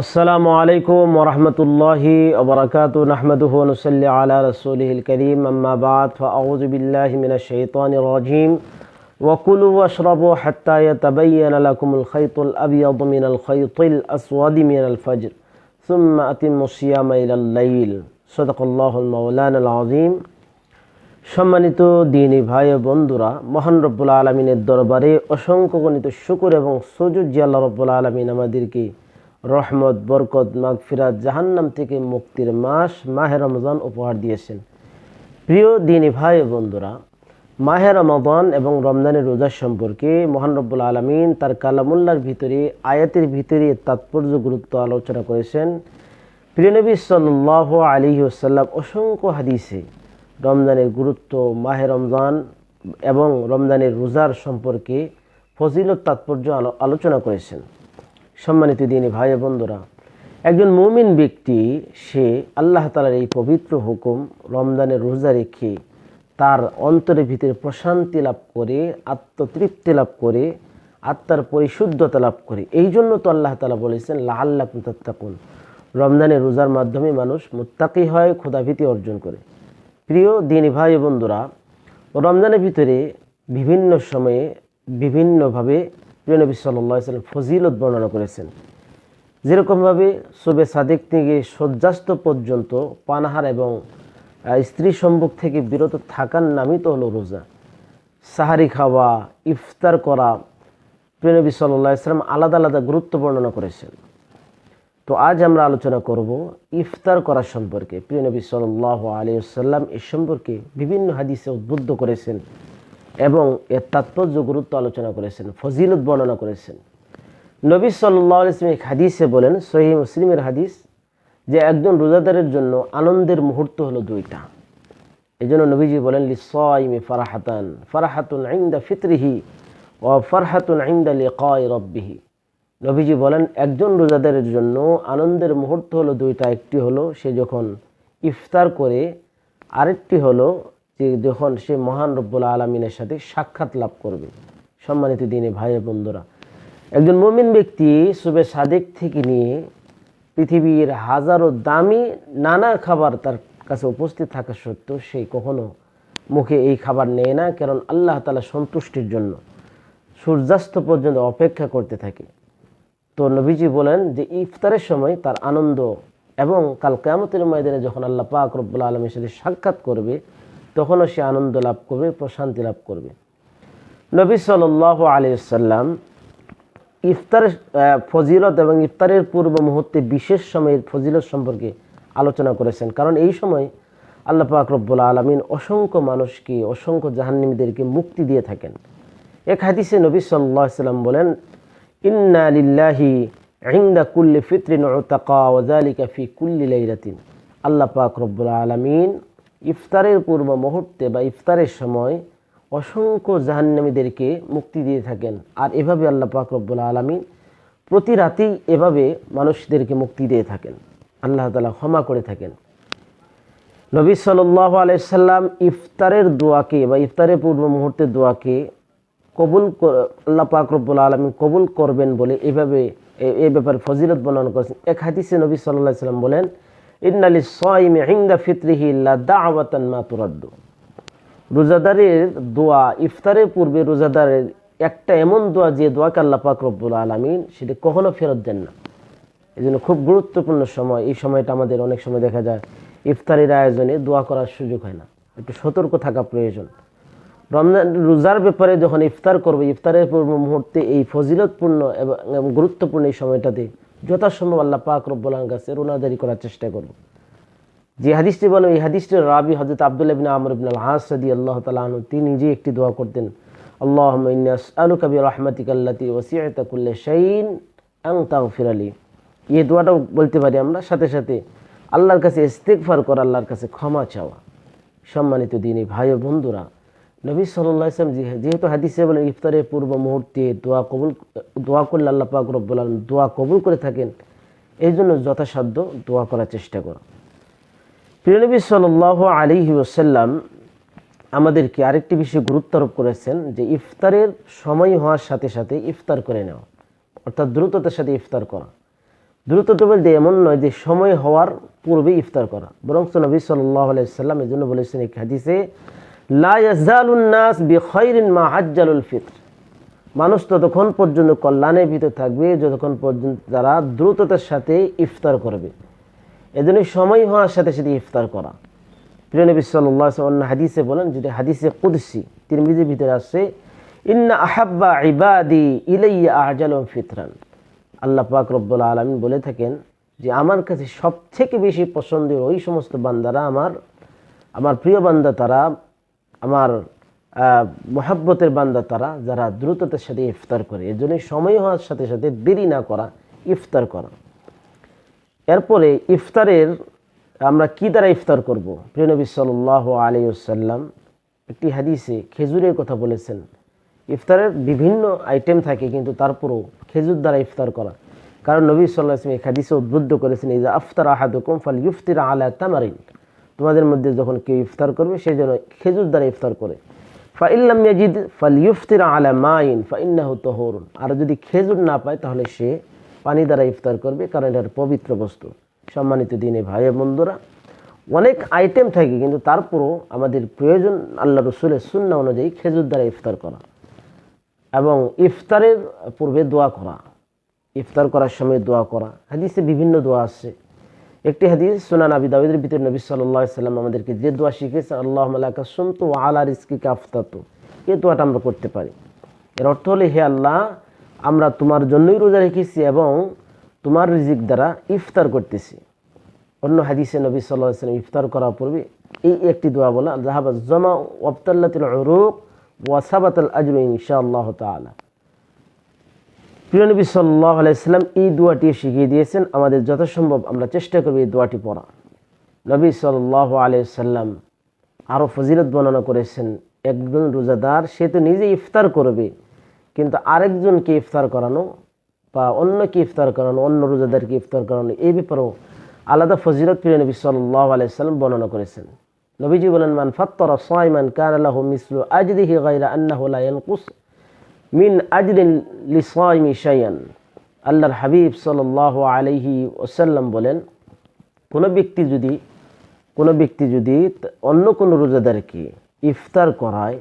আসসালামু আলাইকুম ওয়া রাহমাতুল্লাহি ওয়া বারাকাতুহু নাহমাদুহু ওয়া নুসাল্লি আলা রাসূলিহিল কারীম আম্মা বা'দ ফাআউযু বিল্লাহি মিনাশ শাইতানির রাজীম ওয়া কুলু ওয়াশরাবু হাত্তা ইয়াতাবাyyana লাকুমুল খায়তুল আবয়াদু মিনাল খায়তিল আসওয়াদি মিনাল ফাজর সুম্মা আতিম্মুস সিয়ামা ইলাল লাইল সাদাকাল্লাহুল মাওলানাল আযীম। সম্মানিত দ্বীনী ভাই ও বন্ধুরা, মহান রব্বুল আলামিনের দরবারে অসংখ্য গণিত শুকর এবং সুজুদ যে আল্লাহ রব্বুল আলামিন আমাদেরকে রহমত, বরকত, মাগফিরাত, জাহান্নাম থেকে মুক্তির মাস মাহে রমজান উপহার দিয়েছেন। প্রিয় দ্বীনী ভাই ও বন্ধুরা, মাহে রমজান এবং রমজানের রোজা সম্পর্কে মহান রব্বুল আলামিন তার কালামুল্লাহর ভিতরে আয়াতের ভিতরে তাৎপর্য গুরুত্ব আলোচনা করেছেন। প্রিয় নবী সাল্লাল্লাহু আলাইহি ওয়াসাল্লাম অসংখ্য হাদিসে রমজানের গুরুত্ব, মাহে রমজান এবং রমজানের রোজার সম্পর্কে ফজিলত তাৎপর্য আলোচনা করেছেন। সম্মানিত দ্বীনী ভাই বন্ধুরা, একজন মুমিন ব্যক্তি সে আল্লাহ তাআলার এই পবিত্র হুকুম রমজানের রোজা রেখে তার অন্তরের ভিতরে প্রশান্তি লাভ করে, আত্মতৃপ্তি লাভ করে, আত্মার পরিশুদ্ধতা লাভ করে। এই জন্য তো আল্লাহ তাআলা বলেছেন লাআল্লাকুম তাত্তাকুন, রমজানের রোজার মাধ্যমে মানুষ মুত্তাকি হয়, খোদাভীতি অর্জন করে। প্রিয় দ্বীনী ভাই বন্ধুরা, রমজানের ভিতরে বিভিন্ন সময়ে বিভিন্নভাবে প্রিয় নবী সাল্লাল্লাহু আলাইহি ওয়াসাল্লাম ফজিলত বর্ণনা করেছেন। যেরকমভাবে শুবে সাদেক থেকে সূর্যাস্ত পর্যন্ত পানাহার এবং স্ত্রী সম্ভোগ থেকে বিরত থাকার নামই তো হলো রোজা। সাহারি খাওয়া, ইফতার করা প্রিয় নবী সাল্লাল্লাহু আলাইহি ওয়াসাল্লাম আলাদা আলাদা গুরুত্ব বর্ণনা করেছেন। তো আজ আমরা আলোচনা করব ইফতার করার সম্পর্কে। প্রিয় নবী সাল্লাল্লাহু আলাইহি ওয়াসাল্লাম এ সম্পর্কে বিভিন্ন হাদিসে উদ্বুদ্ধ করেছেন এবং এর তাৎপর্য গুরুত্ব আলোচনা করেছেন, ফজিলত বর্ণনা করেছেন। নবী সাল্লাল্লাহু আলাইহি ওয়াসাল্লাম এক হাদিসে বলেন, সহিহ মুসলিমের হাদিস, যে একজন রোজাদারের জন্য আনন্দের মুহূর্ত হলো দুইটা। এই জন্য নবীজি বলেন লিসাইমি ফারাহাতান, ফারাহাতুন ইনদা ফিতরিহি ওয়া ফারহাতুন ইনদা লিকাই রাব্বিহি। নবীজি বলেন একজন রোজাদারের জন্য আনন্দের মুহূর্ত হলো দুইটা, একটি হলো সে যখন ইফতার করে, আরেকটি হলো যে যখন সে মহান রব্বুল আলামিনের সাথে সাক্ষাৎ লাভ করবে। সম্মানিত দ্বীনী ভাই বন্ধুরা, একজন মুমিন ব্যক্তি শুবে সাদেক থেকে নিয়ে পৃথিবীর হাজারো দামি নানা খাবার তার কাছে উপস্থিত থাকা সত্ত্বেও সে কখনো মুখে এই খাবার নেয় না, কারণ আল্লাহ তাআলা সন্তুষ্টির জন্য সূর্যাস্ত পর্যন্ত অপেক্ষা করতে থাকে। তো নবীজি বলেন যে ইফতারের সময় তার আনন্দ, এবং কাল কিয়ামতের ময়দানে যখন আল্লাহ পাক রব্বুল আলামিনের সাথে সাক্ষাৎ করবে তখনও সে আনন্দ লাভ করবে, প্রশান্তি লাভ করবে। নবী সাল্লাল্লাহু আলাইহি ওয়াসাল্লাম ইফতারের ফজিলত এবং ইফতারের পূর্ব মুহূর্তে বিশেষ সময়ের ফজিলত সম্পর্কে আলোচনা করেছেন, কারণ এই সময় আল্লাহ পাক রব্বুল আলামিন অসংখ্য মানুষকে, অসংখ্য জাহান্নামীদেরকে মুক্তি দিয়ে থাকেন। এক হাদিসে নবী সাল্লাল্লাহু আলাইহি ওয়াসাল্লাম বলেন, ইন্না লিল্লাহি ইনদা কুল্লি ফিতরিন উতাকা ওয়া যালিকা ফি কুল্লি লাইলাতিন। আল্লাহ পাক রব্বুল আলামিন ইফতারের পূর্ব মুহূর্তে বা ইফতারের সময় অসংখ্য জাহান্নামীদেরকে মুক্তি দিয়ে থাকেন। আর এভাবে আল্লাহ পাক রব্বুল আলামিন প্রতি রাতেই এভাবে মানুষদেরকে মুক্তি দিয়ে থাকেন, আল্লাহ তাআলা ক্ষমা করে থাকেন। নবী সাল্লাল্লাহু আলাইহি সাল্লাম ইফতারের দোয়াকে বা ইফতারের পূর্ব মুহূর্তের দোয়াকে কবুল, আল্লাহ পাক রব্বুল আলামিন কবুল করবেন বলে এভাবে এই ব্যাপারে ফজিলত বর্ণনা করেছেন। এক হাদিসে নবী সাল্লাল্লাহু আলাইহি সাল্লাম বলেন, ইন্না লিস-সাইমি ইনদা ফিতরিহি লা দা'ওয়াতান মা তুরাদ্দু। রোজাদারের দোয়া, ইফতারের পূর্বে রোজাদারের একটা এমন দোয়া যে দোয়াকে আল্লাহ পাক রব্বুল আলামিন সেটা কখনো ফেরত দেন না। এই জন্য খুব গুরুত্বপূর্ণ সময় এই সময়টা। আমাদের অনেক সময় দেখা যায় ইফতারের আয়োজনে দোয়া করার সুযোগ হয় না, একটু সতর্ক থাকা প্রয়োজন। রমজান রোজার ব্যাপারে যখন ইফতার করবে, ইফতারের পূর্ব মুহূর্তে এই ফজিলতপূর্ণ এবং গুরুত্বপূর্ণ এই সময়টাতে যথাসম্ভব আল্লাহ পাক রব্বুল আলামিনের কাছে রোনাদারি করার চেষ্টা করব। যে হাদিসটি বলে, এই হাদিসটির রাবি হযরত আব্দুল্লাহ ইবনে আমর ইবনে আল-আস রাদিয়াল্লাহু তাআলা আনহু, তিনি নিজে একটি দোয়া করতেন, আল্লাহুম্মা ইন্নী আসআলুকা বিরহমাতিকা আল্লাতী ওয়াসি'আত কুল্লা শাইইন আন তাগফিরা লি। এই দোয়াটাও বলতে পারি আমরা, সাথে সাথে আল্লাহর কাছে ইস্তিগফার করা, আল্লাহর কাছে ক্ষমা চাওয়া। সম্মানিত দ্বীনী ভাই ও বন্ধুরা, নবী সাল্লাল্লাহু আলাইহি ওয়াসাল্লাম যেহেতু হাদিসে বলেন ইফতারের পূর্ব মুহূর্তে দোয়া করলে আল্লাহ পাক রব্বুল আলামিন দোয়া কবুল করে থাকেন, এই জন্য যথাসাধ্য দোয়া করার চেষ্টা করা। প্রিয় নবী সাল্লাল্লাহু আলাইহি ওয়াসাল্লাম আমাদেরকে আরেকটি বিষয়ে গুরুত্ব আরোপ করেছেন, যে ইফতারের সময় হওয়ার সাথে সাথে ইফতার করে নেওয়া, অর্থাৎ দ্রুততার সাথে ইফতার করা। দ্রুততা বলতে এমন নয় যে সময় হওয়ার পূর্বে ইফতার করা, বরং নবী সাল্লাল্লাহু আলাইহি সাল্লাম এই জন্য বলেছেন এক হাদিসে, লা ইয়াজালুন নাস বিখাইরিন মা আজ্জালুল ফিতর, মানুষ ততক্ষণ পর্যন্ত কল্যাণের ভিতরে থাকবে যতক্ষণ পর্যন্ত তারা দ্রুততার সাথে ইফতার করবে। এজন্য সময় হওয়ার সাথে সাথে ইফতার করা। প্রিয় নবী সাল্লাল্লাহু আলাইহি ওয়াসাল্লাম হাদিসে বলেন, যেটা হাদিসে কুদসি তিরমিজির ভিতরে আছে, ইন্না আহাব্বা ইবাদি ইলাইয়া আজালুম ফিতরান, আল্লাহ পাক রব্বুল আলামিন বলে থাকেন যে আমার কাছে সবথেকে বেশি পছন্দের ওই সমস্ত বান্দারা আমার প্রিয় বান্দা, তারা আমার মহাব্বতের বান্দা, তারা যারা দ্রুততার সাথে ইফতার করে। এর জন্য সময় হওয়ার সাথে সাথে দেরি না করা, ইফতার করা। এরপরে ইফতারের আমরা কি দ্বারা ইফতার করব? প্রিয় নবী সাল্লাল্লাহু আলাইহি ওয়াসাল্লাম একটি হাদিসে খেজুরের কথা বলেছেন। ইফতারের বিভিন্ন আইটেম থাকে, কিন্তু তারপরও খেজুর দ্বারা ইফতার করা, কারণ নবী সাল্লাল্লাহু আলাইহি ওয়াসাল্লাম এই হাদিসে উদ্বুদ্ধ করেছেন, ইযা আফতারা আহাদুকুম ফালইফতির আলা তামারিন, তোমাদের মধ্যে যখন কেউ ইফতার করবে সে যেন খেজুর দ্বারা ইফতার করে। ফাইল্লাম ইয়াজিদ ফালইফতির আলা মাইন ফাইন্নাহু তাহুরুন, আর যদি খেজুর না পায় তাহলে সে পানি দ্বারা ইফতার করবে, কারণ এটা পবিত্র বস্তু। সম্মানিত দিনে ভাই বন্ধুরা, অনেক আইটেম থাকে, কিন্তু তারপরও আমাদের প্রয়োজন আল্লাহ রসুলের সুন্নাহ অনুযায়ী খেজুর দ্বারা ইফতার করা এবং ইফতারের পূর্বে দোয়া করা, ইফতার করার সময় দোয়া করা। হাদিসে বিভিন্ন দোয়া আছে। একটি হাদিস সুনান আবি দাউদের ভিতরে নবী সাল্লাল্লাহু আলাইহি সাল্লাম আমাদেরকে যে দোয়া শিখিয়েছে, আল্লাহুম্মা লাকা সুমতু ওয়া আলা রিজকিকা আফতারতু, এই দোয়াটা আমরা করতে পারি। এর অর্থ হলো, হে আল্লাহ, আমরা তোমার জন্যই রোজা রেখেছি এবং তোমার রিজিক দ্বারা ইফতার করতেছি। অন্য হাদিসে নবী সাল্লাল্লাহু আলাইহি সাল্লাম ইফতার করার পূর্বে এই একটি দোয়া বলা, যাহাবা জামা ওয়াবতাল্লাতিল উরুক ওয়া সাবাতাল আজরু ইনশাআল্লাহু তাআলা। প্রিয় নবী সাল্লাল্লাহু আলাইহি সাল্লাম এই দোয়াটি শিখিয়ে দিয়েছেন, আমাদের যথাসম্ভব আমরা চেষ্টা করব এই দোয়াটি পড়া। নবী সাল্লাল্লাহু আলাইহি সাল্লাম আরও ফজিলত বর্ণনা করেছেন, একজন রোজাদার সে তো নিজে ইফতার করবে, কিন্তু আরেকজনকে ইফতার করানো বা অন্যকে ইফতার করানো, অন্য রোজাদারকে ইফতার করানো, এই ব্যাপারেও আলাদা ফজিলত প্রিয় নবী সাল্লাল্লাহু আলাইহি সাল্লাম বর্ণনা করেছেন। নবীজি বলেন, মান ফাত্তারা সাইমান কানা লাহু মিসলু আজরিহি গায়রা আন্নাহু লা ইয়ানকুস মিন আজরিন লিসাইমি শাইআন। আল্লাহর হাবিব সাল্লাল্লাহু আলাইহি ওয়াসাল্লাম বলেন, কোনো ব্যক্তি যদি অন্য কোনো রোজাদারকে ইফতার করায়,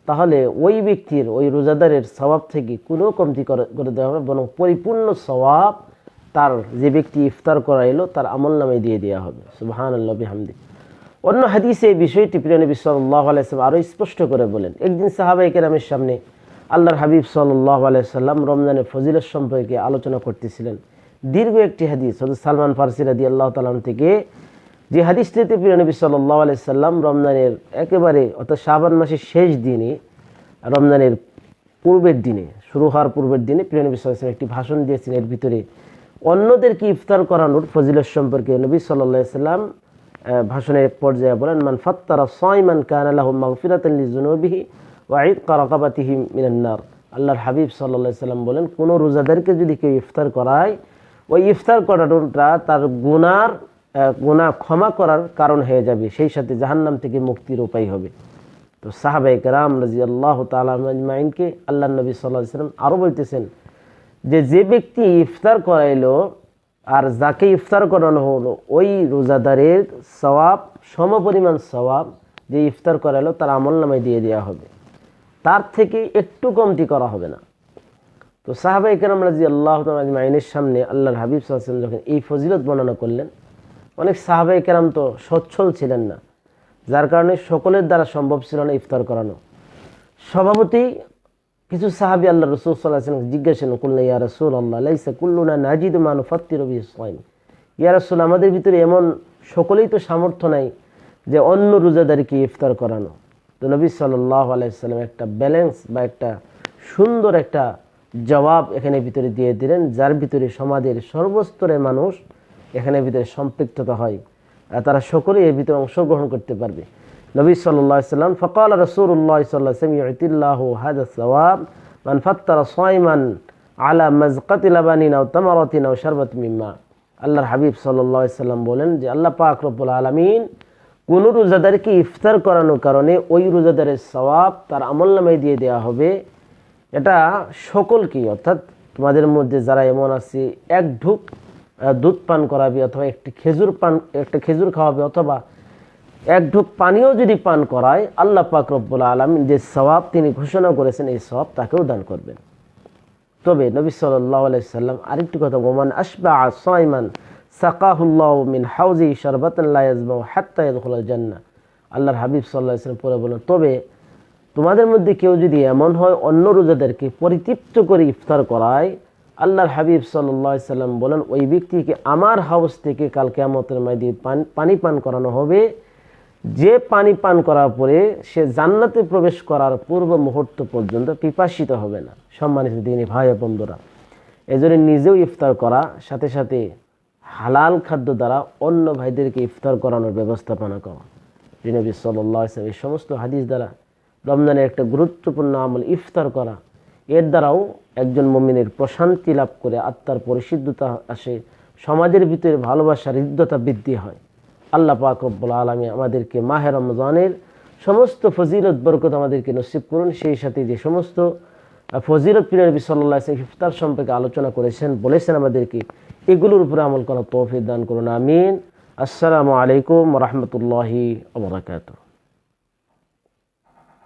তাহলে ওই ব্যক্তির, ওই রোজাদারের সওয়াব থেকে কোনো কমতি করে দেওয়া হবে, বরং পরিপূর্ণ সওয়াব তার যে ব্যক্তি ইফতার করাইলো তার আমলনামায় দিয়ে দেওয়া হবে। সুবহানাল্লাহ বিহামদি। অন্য হাদিসে এই বিষয়টি প্রিয় নবী সাল্লাল্লাহু আলাইহি ওয়াসাল্লাম আরও স্পষ্ট করে বলেন। একদিন সাহাবায়ে কেরামের সামনে আল্লাহর হাবিব সাল্লাল্লাহু আলাইহি ওয়াসাল্লাম রমজানের ফজিলত সম্পর্কে আলোচনা করতেছিলেন। দীর্ঘ একটি হাদিস হযরত সালমান ফারসি রাদিয়াল্লাহু তাআলা থেকে, যে হাদিসটিতে প্রিয় নবী সাল্লাল্লাহু আলাইহি ওয়াসাল্লাম রমজানের একেবারে অর্থাৎ শাবান মাসের শেষ দিনে, রমজানের পূর্বের দিনে, শুরু হওয়ার পূর্বের দিনে প্রিয় নবী সাল্লাল্লাহু আলাইহি ওয়াসাল্লাম একটি ভাষণ দিয়েছেন। এর ভিতরে অন্যদেরকে ইফতার করানোর ফজিলত সম্পর্কে নবী সাল্লাল্লাহু আলাইহি ওয়াসাল্লাম ভাষণের এক পর্যায়ে বলেন, মান ফাত্তারা সাইমান কানা লাহু মাগফিরাতান লিযুনুবিহি ওয়া ইতকা রাকাবাতিহি মিনান নার। আল্লাহর হাবিব সাল্লাল্লাহু আলাইহি ওয়াসাল্লাম বলেন, কোনো রোজাদারকে যদি কেউ ইফতার করায়, ওই ইফতার করানোটা তার গুনাহ ক্ষমা করার কারণ হয়ে যাবে, সেই সাথে জাহান্নাম থেকে মুক্তির উপায় হবে। তো সাহাবায়ে কেরাম রাদিয়াল্লাহু তাআলা আজমাইনকে আল্লাহর নবী সাল্লাল্লাহু আলাইহি ওয়াসাল্লাম আরও বলতেছেন যে ব্যক্তি ইফতার করাইলো আর যাকে ইফতার করানো হলো, ওই রোজাদারের সওয়াব সমপরিমাণ সওয়াব যে ইফতার করাইলো তার আমলনামায় দিয়ে দেওয়া হবে, তার থেকে একটু কমতি করা হবে না। তো সাহাবায়ে কেরাম রাদিয়াল্লাহু তাআলা আজমাইনের সামনে আল্লাহর হাবিব সাল্লাল্লাহু আলাইহি ওয়াসাল্লাম যখন এই ফজিলত বর্ণনা করলেন, অনেক সাহাবায়ে কেরাম তো সচ্ছল ছিলেন না, যার কারণে সকলের দ্বারা সম্ভব ছিল না ইফতার করানো। স্বভাবতই কিছু সাহাবী আল্লাহ রাসূল সাল্লাল্লাহু আলাইহি ওয়াসাল্লাম জিজ্ঞাসা করলেন, ইয়া রাসূলুল্লাহ লাইসা কুল্লুনা নাজিদু মা নুফাত্তিরু বিহি সাইম। ইয়া রাসূল, আমাদের ভিতরে এমন সকলেই তো সামর্থ্য নাই যে অন্য রোজাদারকে ইফতার করানো। তো নবী সাল্লাল্লাহু আলাইহি ওয়াসাল্লাম একটা ব্যালেন্স বা একটা সুন্দর একটা জবাব এখানে ভিতরে দিয়ে দিলেন, যার ভিতরে সমাজের সর্বস্তরের মানুষ এখানে ভিতরে সম্পৃক্ততা হয়, তারা সকলেই এর ভিতরে অংশগ্রহণ করতে পারবে। নবী সাল্লাল্লাহু আলাইহি ওয়াসাল্লাম, ফাকালা রাসূলুল্লাহ সাল্লাল্লাহু আলাইহি ওয়াসাল্লাম, ইউতিল্লাহু হাযা সাওয়াব মান ফাত্তারা সাইমান আলা মাযকাতি লাবানিন আও তামারাতিন আও শারবাতিন মিম্মা। আল্লাহর হাবিব সাল্লাল্লাহু আলাইহি ওয়াসাল্লাম বলেন যে আল্লাহ পাক রব্বুল আলামিন কোন রোজাদারকে ইফতার করানোর কারণে ওই রোজাদারের সওয়াব তার আমলনামায় দিয়ে দেওয়া হবে। এটা সকলকেই, অর্থাৎ তোমাদের মধ্যে যারা এমন আছে এক ঢুক দুধ পান করাবে, অথবা একটা খেজুর খাওয়াবে, অথবা এক ঢোক পানিও যদি পান করায়, আল্লাহ পাক রব্বুল আলামিন যে সওয়াব তিনি ঘোষণা করেছেন এই সওয়াব তাকেও দান করবেন। তবে নবী সাল্লাল্লাহু আলাইহি সাল্লাম আরেকটি কথা, ওমান আশবাআ সাইমান সাকাহুল্লাহু মিন হাউজি শারবাতান লা ইয়াজমাউ হাত্তা ইয়াদখুলাল জান্নাহ। আল্লাহর হাবিব সাল্লাল্লাহু আলাইহি সাল্লাম পরে বলেন, তবে তোমাদের মধ্যে কেউ যদি এমন হয় অন্য রোজাদারকে পরিতৃপ্ত করে ইফতার করায়, আল্লাহর হাবিব সাল্লাল্লাহু আলাইহি সাল্লাম বলেন ওই ব্যক্তিকে আমার হাউস থেকে কাল কিয়ামতের ময়দানে পানি পান করানো হবে, যে পানি পান করার পরে সে জান্নাতে প্রবেশ করার পূর্ব মুহূর্ত পর্যন্ত পিপাসিত হবে না। সম্মানিত দিনী ভাই ও বন্ধুরা, এজন্য নিজেও ইফতার করা, সাথে সাথে হালাল খাদ্য দ্বারা অন্য ভাইদেরকে ইফতার করানোর ব্যবস্থাপনা করা। নবী সাল্লাল্লাহু আলাইহি ওয়াসাল্লাম এই সমস্ত হাদিস দ্বারা রমজানের একটা গুরুত্বপূর্ণ আমল ইফতার করা, এর দ্বারাও একজন মুমিনের প্রশান্তি লাভ করে আত্মার পরিশুদ্ধতা আসে, সমাজের ভিতরে ভালোবাসার হৃদ্যতা বৃদ্ধি হয়। আল্লাহ পাক রব্বুল আলামিন আমাদেরকে মাহে রমজানের সমস্ত ফজিলত বরকত আমাদেরকে নসিব করুন। সেই সাথে যে সমস্ত ফজিলত প্রিয় নবী সাল্লাল্লাহু আলাইহি ওয়াসাল্লাম ইফতার সম্পর্কে আলোচনা করেছেন, বলেছেন আমাদেরকে, এগুলোর উপরে আমল করার তৌফিক দান করুন, আমিন। আসসালামু আলাইকুম ওয়া রাহমাতুল্লাহি ওয়া বারাকাতুহু।